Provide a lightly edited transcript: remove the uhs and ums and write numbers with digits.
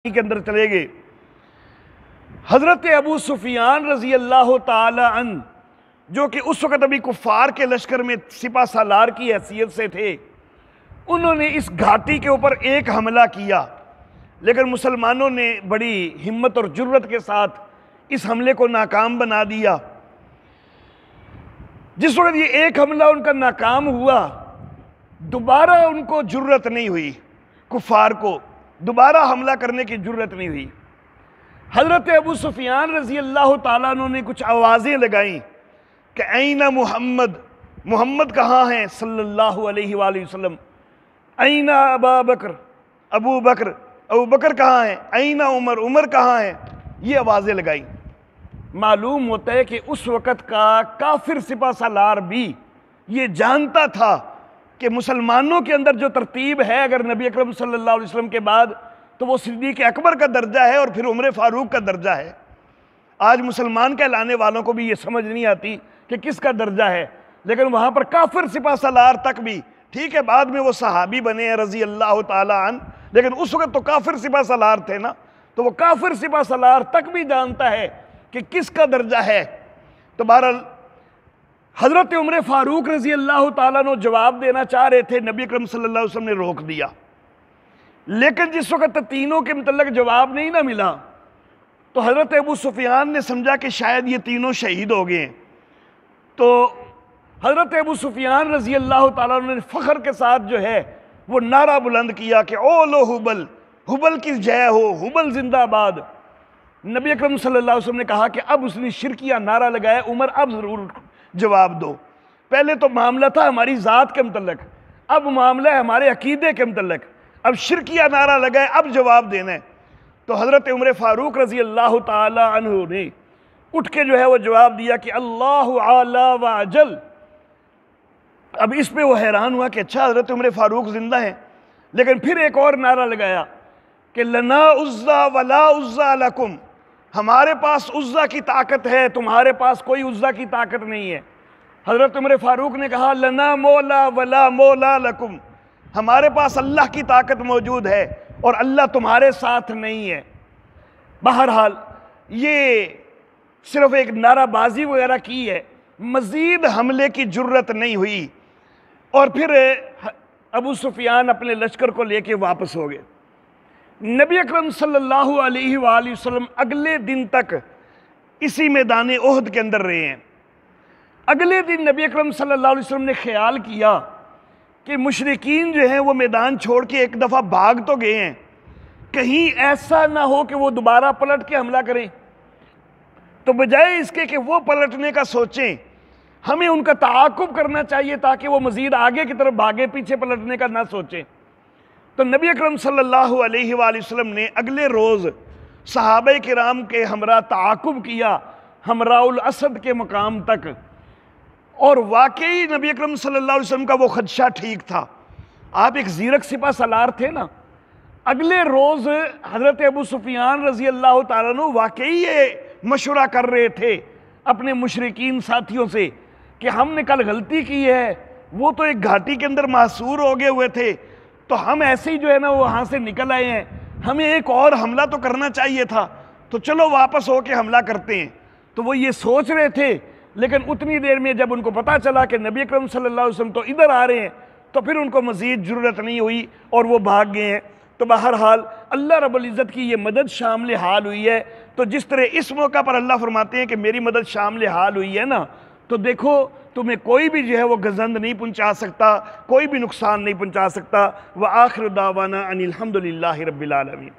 کے اندر چلے گئے۔ حضرت ابو سفیان رضی اللہ تعالی عنہ جو کہ اس وقت ابھی کفار کے لشکر میں سپہ سالار کی حیثیت سے تھے، انہوں نے اس گھاٹی کے اوپر ایک حملہ کیا، لیکن مسلمانوں نے بڑی ہمت اور جرت کے ساتھ اس حملے کو ناکام بنا دیا۔ جس وقت یہ ایک حملہ ان کا ناکام ہوا، دوبارہ ان کو جرت نہیں ہوئی، کفار کو دوبارہ حملہ کرنے کی جرت نہیں ہوئی۔ حضرت ابو سفیان رضی اللہ تعالیٰ عنہ نے کچھ آوازیں لگائیں کہ این محمد، محمد کہاں ہیں صلی اللہ علیہ وآلہ وسلم، این ابا بکر، ابو بکر کہاں ہیں، این عمر، عمر کہاں ہیں، یہ آوازیں لگائیں۔ معلوم ہوتا ہے کہ اس وقت کا کافر سپہ سالار بھی یہ جانتا تھا کہ مسلمانوں کے اندر جو ترتیب ہے، اگر نبی اکرم صلی اللہ علیہ وسلم کے بعد تو وہ صدیق اکبر کا درجہ ہے اور پھر عمر فاروق کا درجہ ہے۔ آج مسلمان کہلانے والوں کو بھی یہ سمجھ نہیں آتی کہ کس کا درجہ ہے، لیکن وہاں پر کافر سپہ سالار تک بھی، ٹھیک ہے بعد میں وہ صحابی بنے ہیں رضی اللہ تعالی عنہ، لیکن اس وقت تو کافر سپہ سالار تھے نا، تو وہ کافر سپہ سالار تک بھی جانتا ہے کہ کس کا درجہ ہے۔ تو بہرحال حضرت عمر فاروق رضی اللہ تعالیٰ عنہ جواب دینا چاہ رہے تھے، نبی اکرم صلی اللہ علیہ وسلم نے روک دیا۔ لیکن جس وقت تینوں کے متعلق جواب نہیں نہ ملا تو حضرت ابو سفیان نے سمجھا کہ شاید یہ تینوں شہید ہو گئے ہیں، تو حضرت ابو سفیان رضی اللہ تعالیٰ عنہ نے فخر کے ساتھ جو ہے وہ نعرہ بلند کیا کہ اولو حبل، حبل کی جے ہو، حبل زندہ باد۔ نبی اکرم صلی اللہ علیہ وسلم نے کہا کہ اب اس نے شرکیہ نعرہ لگایا، عمر اب ضرور جواب دو، پہلے تو معاملہ تھا ہماری ذات کے متعلق، اب معاملہ ہے ہمارے عقیدے کے متعلق، اب شرکیہ نعرہ لگائے، اب جواب دینا ہے۔ تو حضرت عمر فاروق رضی اللہ تعالی عنہ نے اٹھ کے جو ہے وہ جواب دیا کہ اللہ اعلی و اجل۔ اب اس پہ وہ حیران ہوا کہ اچھا حضرت عمر فاروق زندہ ہیں، لیکن پھر ایک اور نعرہ لگایا کہ لنا عزا ولا عزا لکم، ہمارے پاس عزا کی طاقت ہے، تمہارے پاس کوئی عزا کی طاقت نہیں ہے۔ حضرت عمر فاروق نے کہا لنا مولا ولا مولا لکم، ہمارے پاس اللہ کی طاقت موجود ہے اور اللہ تمہارے ساتھ نہیں ہے۔ بہرحال یہ صرف ایک نعرہ بازی وغیرہ کی ہے، مزید حملے کی جرت نہیں ہوئی، اور پھر ابو سفیان اپنے لشکر کو لے کے واپس ہو گئے۔ نبی اکرم صلی اللہ علیہ وآلہ وسلم اگلے دن تک اسی میدان احد کے اندر رہے ہیں۔ اگلے دن نبی اکرم صلی اللہ علیہ وسلم نے خیال کیا کہ مشرکین جو ہیں وہ میدان چھوڑ کے ایک دفعہ بھاگ تو گئے ہیں، کہیں ایسا نہ ہو کہ وہ دوبارہ پلٹ کے حملہ کریں، تو بجائے اس کے کہ وہ پلٹنے کا سوچیں، ہمیں ان کا تعاقب کرنا چاہیے تاکہ وہ مزید آگے کی طرف بھاگے، پیچھے پلٹنے کا نہ سوچیں۔ تو نبی اکرم صلی اللہ علیہ وآلہ وسلم نے اگلے روز صحابہ کرام کے ہمراہ تعاقب کیا حمراء الاسد کے مقام تک، اور واقعی نبی اکرم صلی اللہ علیہ وسلم کا وہ خدشہ ٹھیک تھا۔ آپ ایک زیرک سپہ سالار تھے نا، اگلے روز حضرت ابو سفیان رضی اللہ تعالیٰ عنہ واقعی یہ مشورہ کر رہے تھے اپنے مشرکین ساتھیوں سے کہ ہم نے کل غلطی کی ہے، وہ تو ایک گھاٹی کے اندر محصور ہو گئے ہوئے تھے، تو ہم ایسے ہی جو ہے نا وہاں سے نکل آئے ہیں، ہمیں ایک اور حملہ تو کرنا چاہیے تھا، تو چلو واپس ہو کے حملہ کرتے ہیں۔ تو وہ یہ سوچ رہے تھے، لیکن اتنی دیر میں جب ان کو پتہ چلا کہ نبی اکرم صلی اللہ علیہ وسلم تو ادھر آ رہے ہیں، تو پھر ان کو مزید جرت نہیں ہوئی اور وہ بھاگ گئے ہیں۔ تو بہرحال اللہ رب العزت کی یہ مدد شامل حال ہوئی ہے۔ تو جس طرح اس موقع پر اللہ فرماتے ہیں کہ میری مدد شامل حال ہوئی ہے نا، تو دیکھو تمہیں کوئی بھی جو ہے وہ گزند نہیں پہنچا سکتا، کوئی بھی نقصان نہیں پہنچا سکتا۔ وآخر دعوانا ان الحمد للہ رب العالمین۔